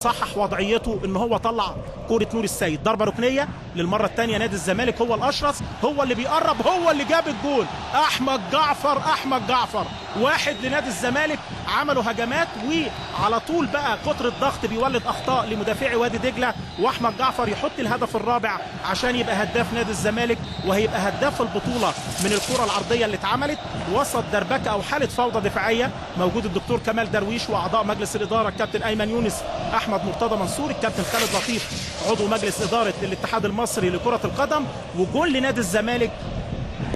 صحح وضعيته ان هو طلع كوره نور السيد، ضربه ركنيه للمره الثانيه. نادي الزمالك هو الاشرس، هو اللي بيقرب، هو اللي جاب الجول. احمد جعفر واحد لنادي الزمالك. عملوا هجمات وعلى طول بقى كتر الضغط بيولد اخطاء لمدافعي وادي دجله، واحمد جعفر يحط الهدف الرابع عشان يبقى هداف نادي الزمالك وهيبقى هداف البطوله من الكره العرضيه اللي اتعملت. وسط دربكه او حاله فوضى دفاعيه، موجود الدكتور كمال درويش واعضاء مجلس الاداره، الكابتن ايمن يونس، احمد مرتضى منصور، الكابتن خالد لطيف عضو مجلس اداره الاتحاد المصري لكره القدم. وجول لنادي الزمالك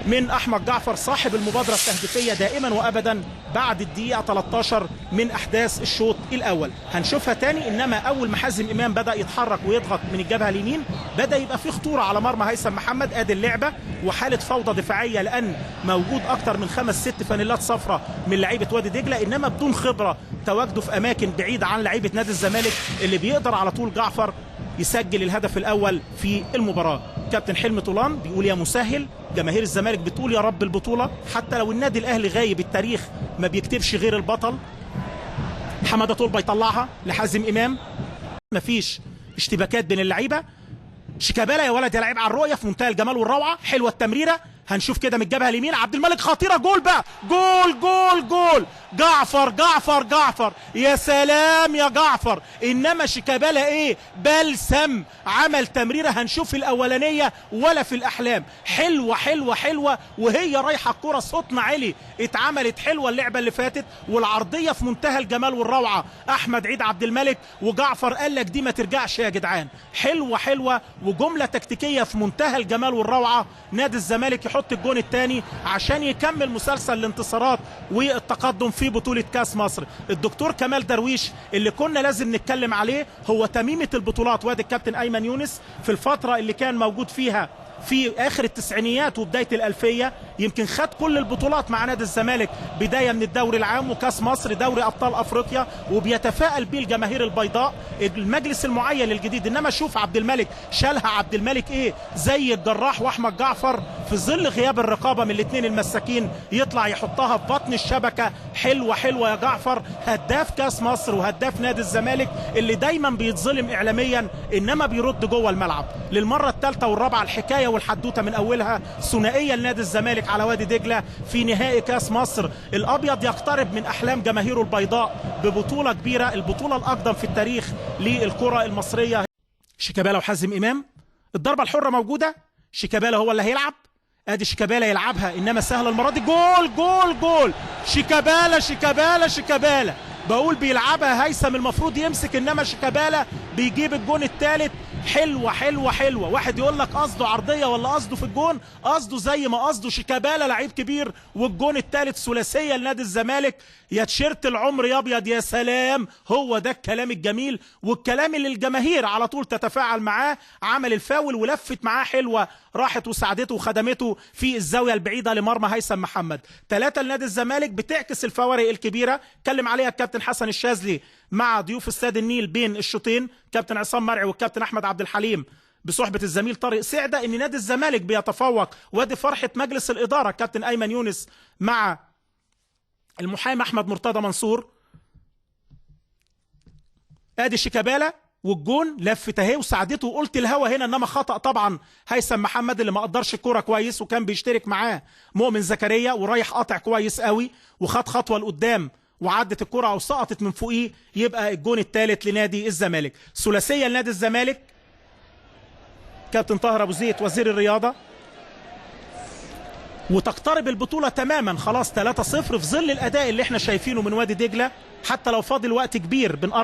من احمد جعفر صاحب المبادره التهديفيه دائما وابدا بعد الدقيقه 13 من احداث الشوط الاول. هنشوفها تاني، انما اول ما حازم امام بدا يتحرك ويضغط من الجبهه اليمين بدا يبقى في خطوره على مرمى هيثم محمد. ادي اللعبه وحاله فوضى دفاعيه، لان موجود اكتر من 5-6 فانيلات صفراء من لعيبه وادي دجله، انما بدون خبره تواجدوا في اماكن بعيده عن لعيبه نادي الزمالك اللي بيقدر على طول جعفر يسجل الهدف الاول في المباراه. كابتن حلمي طولان بيقول يا مسهل، جماهير الزمالك بتقول يا رب البطوله، حتى لو النادي الاهلي غايب التاريخ ما بيكتبش غير البطل. حماده طلبه يطلعها لحازم امام، مفيش اشتباكات بين اللعيبه. شيكابالا يا ولد يا لعيب على الرؤيه في منتهى الجمال والروعه، حلوه التمريره. هنشوف كده من الجبهه اليمين عبد الملك خطيره، جول بقى، جول جعفر يا سلام يا جعفر. انما شيكابالا ايه، بلسم، عمل تمريره هنشوف الاولانيه ولا في الاحلام. حلوه وهي رايحه الكره صوتنا عالي، اتعملت حلوه اللعبه اللي فاتت، والعرضيه في منتهى الجمال والروعه. احمد عيد عبد الملك وجعفر قال لك دي ما ترجعش يا جدعان. حلوه وجمله تكتيكيه في منتهى الجمال والروعه. نادي الزمالك يحط الجون الثاني عشان يكمل مسلسل الانتصارات والتقدم في بطولة كاس مصر. الدكتور كمال درويش اللي كنا لازم نتكلم عليه، هو تميمة البطولات. وادي الكابتن ايمن يونس في الفترة اللي كان موجود فيها في اخر التسعينيات وبدايه الالفيه، يمكن خد كل البطولات مع نادي الزمالك، بدايه من الدوري العام وكاس مصر، دوري ابطال افريقيا، وبيتفائل بيه الجماهير البيضاء، المجلس المعين الجديد. انما شوف عبد الملك شالها، عبد الملك ايه زي الجراح، واحمد جعفر في ظل غياب الرقابه من الاثنين المساكين يطلع يحطها في بطن الشبكه. حلوه يا جعفر، هداف كاس مصر وهداف نادي الزمالك اللي دايما بيتظلم اعلاميا انما بيرد جوه الملعب. للمره الثالثه والرابعه الحكايه والحدوته من اولها ثنائيه لنادي الزمالك على وادي دجله في نهائي كاس مصر. الابيض يقترب من احلام جماهيره البيضاء ببطوله كبيره، البطوله الاقدم في التاريخ للكره المصريه. شيكابالا وحازم امام، الضربه الحره موجوده، شيكابالا هو اللي هيلعب. ادي شيكابالا يلعبها، انما سهله المره دي. جول شيكابالا بقول بيلعبها هيثم، المفروض يمسك، انما شيكابالا بيجيب الجون الثالث. حلوه. واحد يقول لك قصده عرضيه ولا قصده في الجون، قصده زي ما قصده. شيكابالا لعيب كبير، والجون الثالث ثلاثيه لنادي الزمالك. يا تيشيرت العمر يا ابيض يا سلام، هو ده الكلام الجميل والكلام اللي الجماهير على طول تتفاعل معاه. عمل الفاول ولفت معاه حلوه، راحت وساعدته وخدمته في الزاويه البعيده لمرمى هيثم محمد. 3 لنادي الزمالك، بتعكس الفوارق الكبيره اتكلم عليها الكابتن حسن الشاذلي مع ضيوف استاد النيل بين الشوطين، كابتن عصام مرعي والكابتن احمد عبد الحليم بصحبه الزميل طارق سعده، ان نادي الزمالك بيتفوق. وادي فرحه مجلس الاداره الكابتن ايمن يونس مع المحامي احمد مرتضى منصور. ادي شيكابالا والجون، لفت اهي وساعدته، وقلت الهوا هنا انما خطا طبعا هيثم محمد اللي ما قدرش الكوره كويس، وكان بيشترك معاه مؤمن زكريا ورايح قاطع كويس قوي، وخد خطوه لقدام وعدت الكرة او سقطت من فوقيه. يبقى الجون الثالث لنادي الزمالك. ثلاثيه لنادي الزمالك، كابتن طاهر ابو زيد وزير الرياضه. وتقترب البطوله تماما، خلاص 3-0 في ظل الاداء اللي احنا شايفينه من وادي دجله، حتى لو فاضل وقت كبير بنقرب